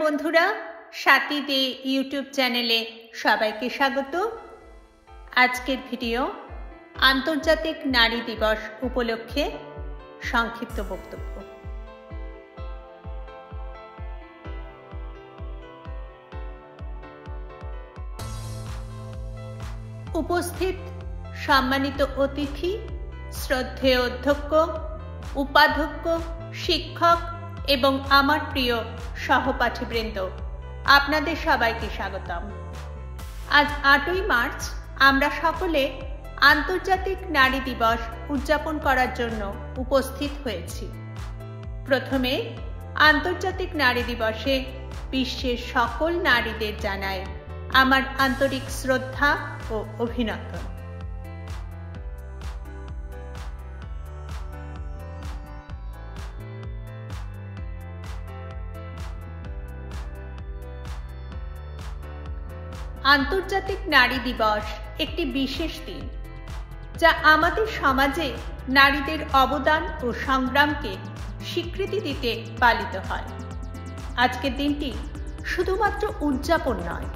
বন্ধুরা, সাথী দে ইউটিউব চ্যানেলে সবাইকে স্বাগত। আজকের ভিডিও আন্তর্জাতিক নারী দিবস উপলক্ষে সংক্ষিপ্ত বক্তব্য। উপস্থিত সম্মানিত অতিথি, শ্রদ্ধেয় অধ্যক্ষ, উপাধ্যক্ষ, শিক্ষক এবং আমার প্রিয় সহপাঠীবৃন্দ, আপনাদের সবাইকে স্বাগতম। আজ 8ই মার্চ আমরা সকলে আন্তর্জাতিক নারী দিবস উদযাপন করার জন্য উপস্থিত হয়েছি। প্রথমে আন্তর্জাতিক নারী দিবসে বিশ্বের সকল নারীদের জানাই আমার আন্তরিক শ্রদ্ধা ও অভিনন্দন। আন্তর্জাতিক নারী দিবস একটি বিশেষ দিন, যা আমাদের সমাজে নারীদের অবদান ও সংগ্রামকে স্বীকৃতি দিতে পালিত হয়। আজকের দিনটি শুধুমাত্র উদযাপন নয়,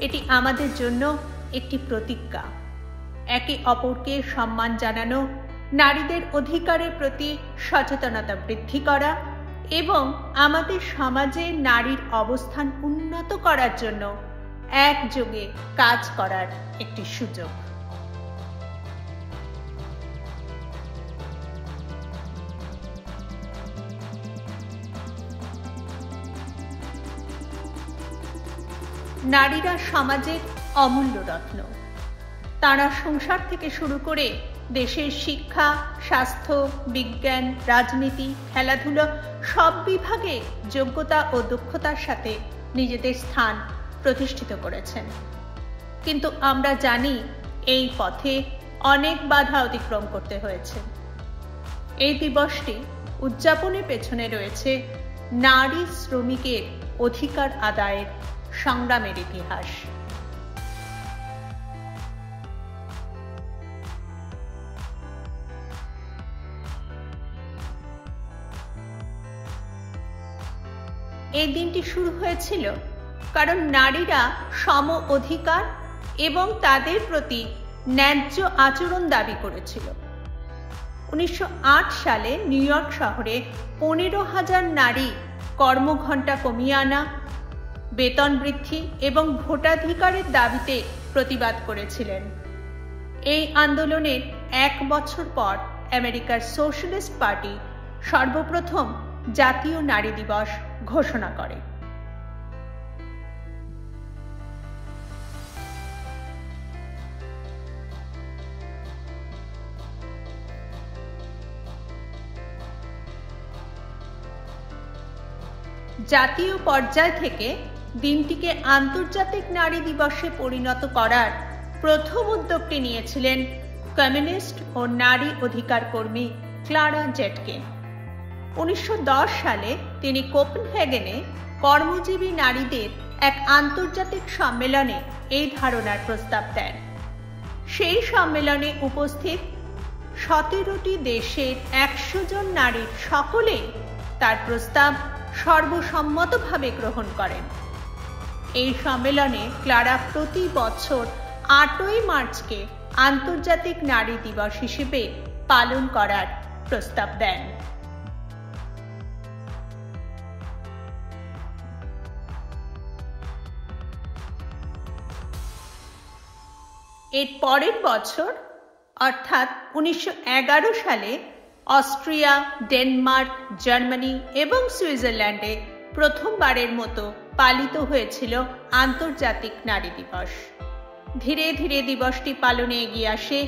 এটি আমাদের জন্য একটি প্রতিজ্ঞা। একে অপরকে সম্মান জানানো, নারীদের অধিকারের প্রতি সচেতনতা বৃদ্ধি করা এবং আমাদের সমাজে নারীর অবস্থান উন্নত করার জন্য একযোগে কাজ করার একটি সুযোগ। নারীরা সমাজের অমূল্য রত্ন। তারা সংসার থেকে শুরু করে দেশের শিক্ষা, স্বাস্থ্য, বিজ্ঞান, রাজনীতি, খেলাধুলো সব বিভাগে যোগ্যতা ও দক্ষতার সাথে নিজেদের স্থান প্রতিষ্ঠিত করেছেন। কিন্তু আমরা জানি এই পথে অনেক বাধা অতিক্রম করতে হয়েছে। এই দিবসটি উদযাপনের পেছনে রয়েছে নারী শ্রমিকের অধিকার আদায়ের সংগ্রামের ইতিহাস। এই দিনটি শুরু হয়েছিল কারণ নারীরা সম অধিকার এবং তাদের প্রতি ন্যায্য আচরণ দাবি করেছিল। 1908 সালে নিউ ইয়র্ক শহরে 15,000 নারী কর্মঘণ্টা কমিয়ে আনা, বেতন বৃদ্ধি এবং ভোটাধিকারের দাবিতে প্রতিবাদ করেছিলেন। এই আন্দোলনের 1 বছর পর আমেরিকার সোশ্যালিস্ট পার্টি সর্বপ্রথম জাতীয় নারী দিবস ঘোষণা করে। জাতীয় পর্যায় থেকে দিনটিকে আন্তর্জাতিক নারী দিবসে পরিণত করার প্রথম উদ্যোগটি নিয়েছিলেন কমিউনিস্ট ও নারী অধিকার কর্মী ক্লারা জেটকিন। 1910 সালে তিনি কোপেনহেগেনে কর্মজীবী নারীদের এক আন্তর্জাতিক সম্মেলনে এই ধারণার প্রস্তাব দেন। সেই সম্মেলনে উপস্থিত 17টি দেশের 100 জন নারীর সকলে তার প্রস্তাব সর্বসম্মতভাবে গ্রহণ করেন। এই সম্মেলনে ক্লারা প্রতি বছর 8ই মার্চকে আন্তর্জাতিক নারী দিবস হিসেবে পালন করার প্রস্তাব দেন। এর পরের বছর অর্থাৎ 1911 সালে অস্ট্রিয়া, ডেনমার্ক, জার্মানি এবং সুইজারল্যান্ডে প্রথমবারের মতো পালিত হয়েছিল আন্তর্জাতিক নারী দিবস। ধীরে ধীরে দিবসটি পালনে এগিয়ে আসে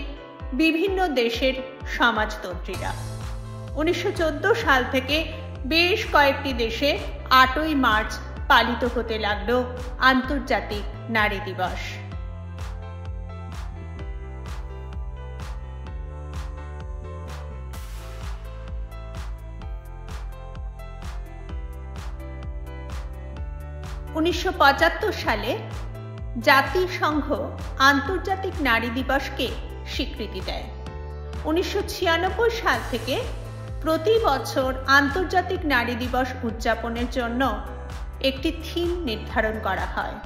বিভিন্ন দেশের সমাজতন্ত্রীরা। 1914 সাল থেকে বেশ কয়েকটি দেশে 8ই মার্চ পালিত হতে লাগল আন্তর্জাতিক নারী দিবস। (1975 সালে জাতিসংঘ আন্তর্জাতিক নারী দিবসকে স্বীকৃতি দেয়। 1996 সাল থেকে প্রতি বছর আন্তর্জাতিক নারী দিবস উদযাপনের জন্য একটি থিম নির্ধারণ করা হয়।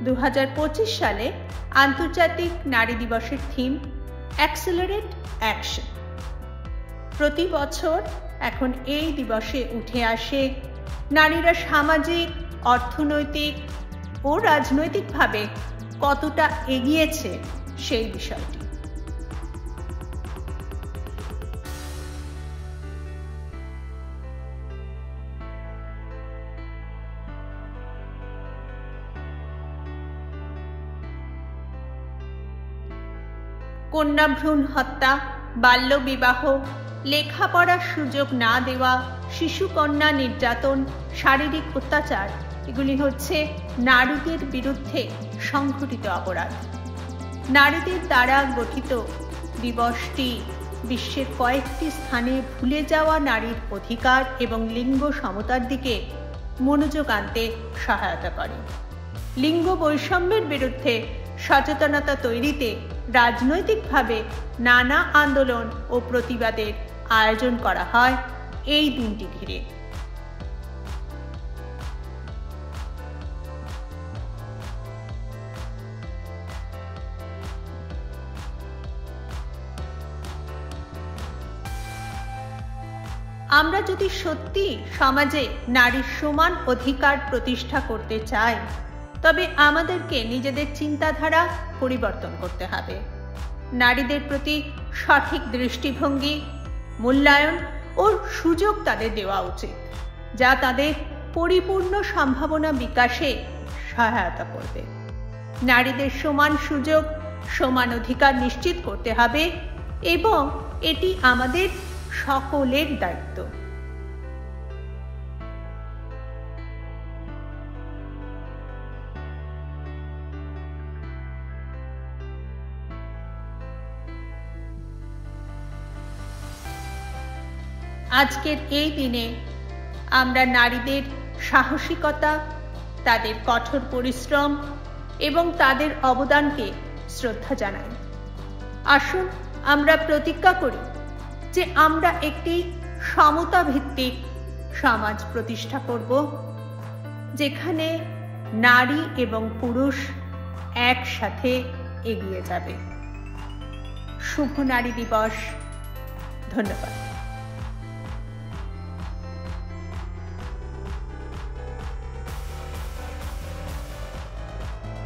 2025 সালে আন্তর্জাতিক নারী দিবসের থিম অ্যাক্সেলারেট অ্যাকশন। প্রতি বছর এখন এই দিবসে উঠে আসে নারীরা সামাজিক, অর্থনৈতিক ও রাজনৈতিকভাবে কতটা এগিয়েছে সেই বিষয়টি। কন্যা ভ্রূণ হত্যা, বাল্যবিবাহ, লেখাপড়ার সুযোগ না দেওয়া, শিশুকন্যা নির্যাতন, শারীরিক অত্যাচার এগুলি হচ্ছে নারীদের বিরুদ্ধে সংঘটিত অপরাধ। নারীদের দ্বারা গঠিত দিবসটি বিশ্বের কয়েকটি স্থানে ভুলে যাওয়া নারীর অধিকার এবং লিঙ্গ সমতার দিকে মনোযোগ আনতে সহায়তা করে। লিঙ্গ বৈষম্যের বিরুদ্ধে সচেতনতা তৈরিতে রাজনৈতিকভাবে নানা আন্দোলন ও প্রতিবাদের আয়োজন করা হয় এই দিনটি ঘিরে। আমরা যদি সত্যি সমাজে নারীর সমান অধিকার প্রতিষ্ঠা করতে চাই, তবে আমাদেরকে নিজেদের চিন্তাধারা পরিবর্তন করতে হবে। নারীদের প্রতি সঠিক দৃষ্টিভঙ্গি, মূল্যায়ন ও সুযোগ তাদের দেওয়া উচিত, যা তাদের পরিপূর্ণ সম্ভাবনা বিকাশে সহায়তা করবে। নারীদের সমান সুযোগ, সমান অধিকার নিশ্চিত করতে হবে এবং এটি আমাদের সকলের দায়িত্ব। আজকের এই দিনে আমরা নারীদের সাহসিকতা, তাদের কঠোর পরিশ্রম এবং তাদের অবদানকে শ্রদ্ধা জানাই। আসুন আমরা প্রতিজ্ঞা করি যে আমরা একটি সমতা ভিত্তিক সমাজ প্রতিষ্ঠা করব, যেখানে নারী এবং পুরুষ একসাথে এগিয়ে যাবে। শুভ নারী দিবস। ধন্যবাদ।